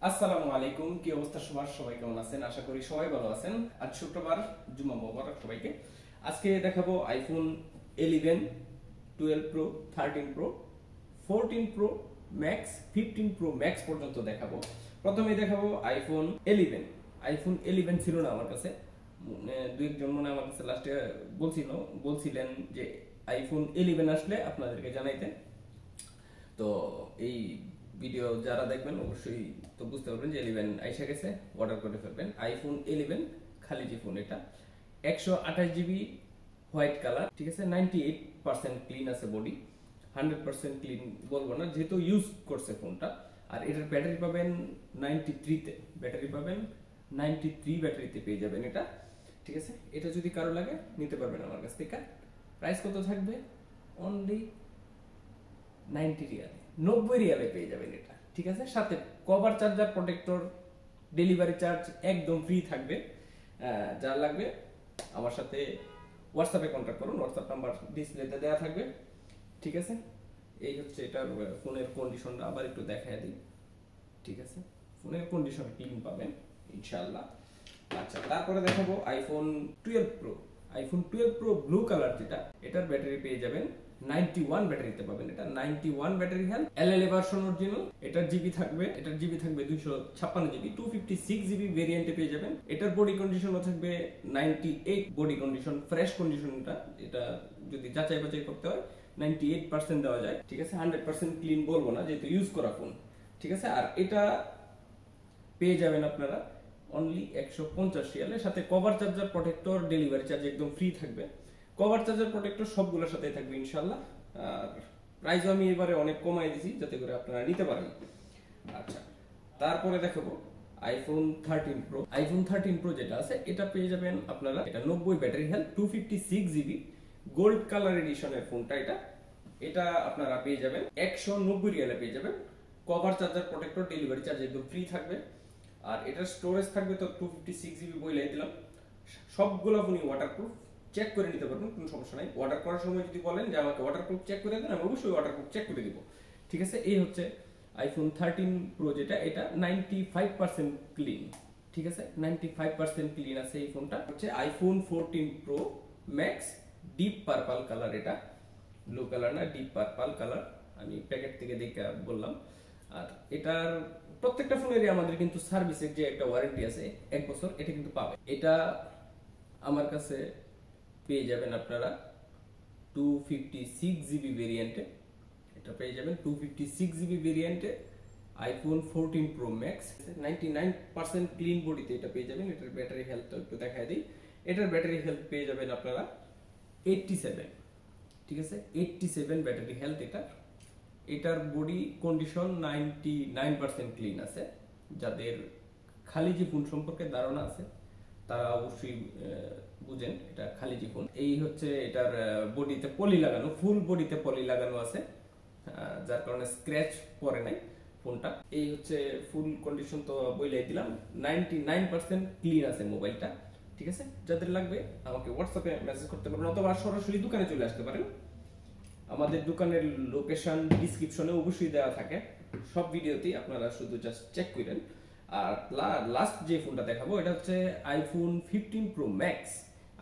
আসসালামু আলাইকুম, কি অবস্থা সবার? সবাই কেমন আছেন? আশা করি সবাই ভালো আছেন। আজ শুক্রবার, জুমা মোবারক সবাইকে। আজকে দেখাবো iPhone 11, 12 pro, 13 pro, 14 pro max, 15 pro max পর্যন্ত দেখাবো। প্রথমে দেখাবো আইফোন 11। আইফোন 11 ছিল না আমার কাছে, দুই একজন মনে আমার কাছে লাস্টে বলছিলেন যে আইফোন 11 আসলে আপনাদেরকে জানাইতে। তো এই ভিডিও যারা দেখবেন অবশ্যই তো বুঝতে পারবেন যে 11 আইসা গেছে, অর্ডার করে ফেলবেন। আইফোন 11 খালি যে ফোন, এটা 128 জিবি হোয়াইট কালার, ঠিক আছে। 98% ক্লিন আছে বডি, 100% ক্লিন বলবো না যেহেতু ইউজ করছে ফোনটা। আর এটার ব্যাটারি পাবেন 93-তে, ব্যাটারি পাবেন 93 ব্যাটারিতে পেয়ে যাবেন এটা, ঠিক আছে। এটা যদি কারো লাগে নিতে পারবেন আমার কাছ থেকে। প্রাইস কত থাকবে? অনলি 90 রিয়ালে, 90 রিয়ালে পেয়ে যাবেন এটা, ঠিক আছে। সাথে cover charger, protector, delivery charge একদম ফ্রি থাকবে। যার লাগবে আমার সাথে হোয়াটসঅ্যাপে কন্ট্যাক্ট করুন, হোয়াটসঅ্যাপ নাম্বার ডিসপ্লেতে দেওয়া থাকবে, ঠিক আছে। এই হচ্ছে এটার ফোনের কন্ডিশনটা, আবার একটু দেখায় দিই, ঠিক আছে। ফোনের কন্ডিশন ক্লিন পাবেন ইনশাআল্লাহ। আচ্ছা, তারপরে দেখাবো iPhone 12 pro. IPhone 12 pro blue colour যেটা, এটার ব্যাটারি পেয়ে যাবেন 91 ব্যাটারিতে পাবেন এটা, 91 ব্যাটারি হেলথ, এলএলএ ভার্সন অরিজিনাল। এটার জিবি থাকবে 256 জিবি, 256 জিবি ভেরিয়েন্টে পেয়ে যাবেন। এটার বডি কন্ডিশনও থাকবে 98 বডি কন্ডিশন, ফ্রেশ কন্ডিশনটা। এটা যদি যাচাই বাছাই করতে হয় 98% দেওয়া যায়, ঠিক আছে। 100% ক্লিন বলবো না যেহেতু ইউজ করা ফোন, ঠিক আছে। আর এটা পেয়ে যাবেন আপনারা অনলি 150 রিয়ালের সাথে cover charger, protector, delivery charge একদম ফ্রি থাকবে। কভার চার্জার, প্রোটেক্টর সবগুলোর সাথেই থাকবে ইনশাআল্লাহ। আর প্রাইসও আমি এবারে অনেক কমাই দিয়েছি যাতে করে আপনারা নিতে পারেন। আচ্ছা, তারপরে দেখাবো আইফোন 13 প্রো। আইফোন 13 প্রো যেটা আছে এটা পেয়ে যাবেন আপনারা, এটা 90 battery health, 256 GB gold colour এডিশনের ফোনটা। এটা আপনারা পেয়ে যাবেন 190 রিয়ালে পেয়ে যাবেন। Cover charger, protector, delivery charge একদম ফ্রি থাকবে। আর এটার স্টোরেজ থাকবে তো 256 জিবি বইলাই দিলাম। সবগুলো ফোনই ওয়াটারপ্রুফ, চেক করে নিতে পারবেন, কোনো সমস্যা নাই। অর্ডার করার সময় যদি বলেন যে আমাকে ওয়াটারপ্রুফ চেক করে দেন, আমি অবশ্যই ওয়াটারপ্রুফ চেক করে দিব, ঠিক আছে। এই হচ্ছে আইফোন 13 প্রো যেটা, এটা 95% ক্লিন, ঠিক আছে। 95% ক্লিন আছে এই ফোনটা। হচ্ছে iPhone 14 pro max, deep purple colour. এটা ব্লু কালার না, ডিপ পার্পল কালার, আমি প্যাকেট থেকে দেখে বললাম। আর এটার প্রত্যেকটা ফোনেরই আমাদের কিন্তু সার্ভিসের যে একটা ওয়ারেন্টি আছে 1 বছর, এটা কিন্তু পাবে। এটা আমার কাছে পেয়ে যাবেন আপনারা 256 জিবি ভেরিয়েন্টে, এটা পেয়ে যাবেন 256 জিবি ভেরিয়েন্টে আইফোন 14 প্রো ম্যাক্স, 99% ক্লিন বডিতে এটা পেয়ে যাবেন। এটার ব্যাটারি হেলথ একটু দেখায় দিই। এটার ব্যাটারি হেলথ পেয়ে যাবেন আপনারা 87, ঠিক আছে। 87 ব্যাটারি হেলথ এটার বডি কন্ডিশন 99% ক্লিন আছে। যাদের খালি জীবন সম্পর্কে ধারণা আছে তারা অবশ্যই বুঝেন এটা খালি জীবন। এই হচ্ছে এটার বডিতে পলি লাগানো, ফুল বডিতে পলি লাগানো আছে, যার কারণে স্ক্র্যাচ পড়ে নাই ফোনটা। এই হচ্ছে ফুল কন্ডিশন তো বইলাই দিলাম, 99% ক্লিন আছে মোবাইলটা, ঠিক আছে। যাদের লাগবে আমাকে হোয়াটসঅ্যাপে মেসেজ করতে পারেন অথবা সরাসরি দোকানে চলে আসতে পারেন। আমাদের দোকানের লোকেশন ডিসক্রিপশনে অবশ্যই দেওয়া থাকে সব ভিডিওতেই, আপনারা শুধু জাস্ট চেক করেন। আর লাস্ট যে ফোনটা দেখাবো এটা হচ্ছে iPhone 15 pro max.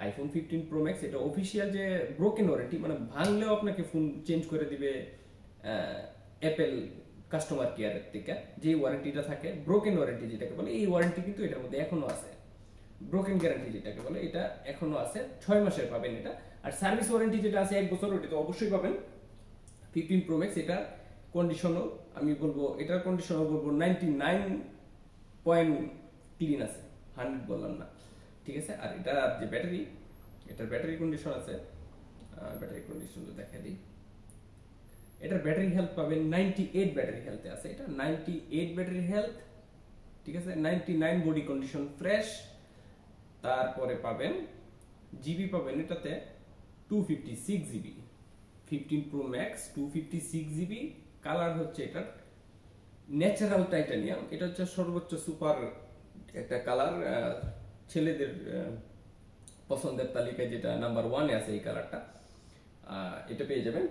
IPhone 15 pro max এটা অফিসিয়াল যে ব্রোকেন ওয়ারেন্টি, মানে ভাঙলেও আপনাকে ফোন চেঞ্জ করে দিবে অ্যাপেল কাস্টমার কেয়ারের থেকে যে ওয়ারেন্টিটা থাকে, ব্রোকেন ওয়ারেন্টি যেটাকে বলে, এই ওয়ারেন্টি কিন্তু এটার মধ্যে এখনো আছে। ব্রোকেন গ্যারান্টি যেটাকে বলে এটা এখনো আছে, 6 মাসের পাবেন এটা। আর সার্ভিস ওয়ারেন্টি যেটা আছে 1 বছর, ওটা তো অবশ্যই পাবেন। 15 প্রো ম্যাক্স এটা কন্ডিশনও আমি বলবো, এটার কন্ডিশনও বলবো 99 পয়েন্ট ক্লিন আছে, 100 বললাম না, ঠিক আছে। আর এটা যে ব্যাটারি, এটার ব্যাটারি কন্ডিশন আছে, ব্যাটারি কন্ডিশন তো দেখা দিই। এটার ব্যাটারি হেলথ পাবেন 98 ব্যাটারি হেলথে আছে, এটা 98 ব্যাটারি হেলথ, ঠিক আছে। 99 বডি কন্ডিশন ফ্রেশ। তারপরে পাবেন জিবি, পাবেন এটাতে 256 GB. 15 pro max 256 GB. Colour হচ্ছে এটার ন্যাচারাল টাইটানিয়াম, এটা হচ্ছে সর্বোচ্চ সুপার একটা কালার, ছেলেদের পছন্দের তালিকায় যেটা নাম্বার 1-এ আছে এই কালারটা। এটা পেয়ে যাবেন।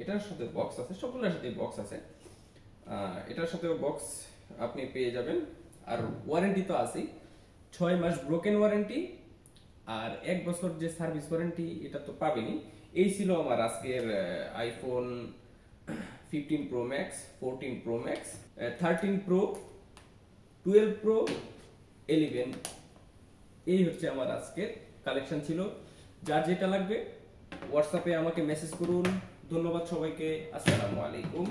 এটার সাথে বক্স আছে, সবগুলোর সাথে বক্স আছে। এটার সাথেও বক্স আপনি পেয়ে যাবেন। আর ওয়ারেন্টি তো আছেই, 6 মাস ব্রোকেন ওয়ারেন্টি আর 1 বছর যে সার্ভিস ওয়ারেন্টি এটা তো পাবেনই। এই ছিল আমার আজকের iPhone 15 pro max, 14 pro max, 13 pro, 12 pro, 11। এই হচ্ছে আমার আজকের কালেকশন ছিল। যার যেটা লাগবে হোয়াটসঅ্যাপে আমাকে মেসেজ করুন। ধন্যবাদ সবাইকে, আসসালামু আলাইকুম।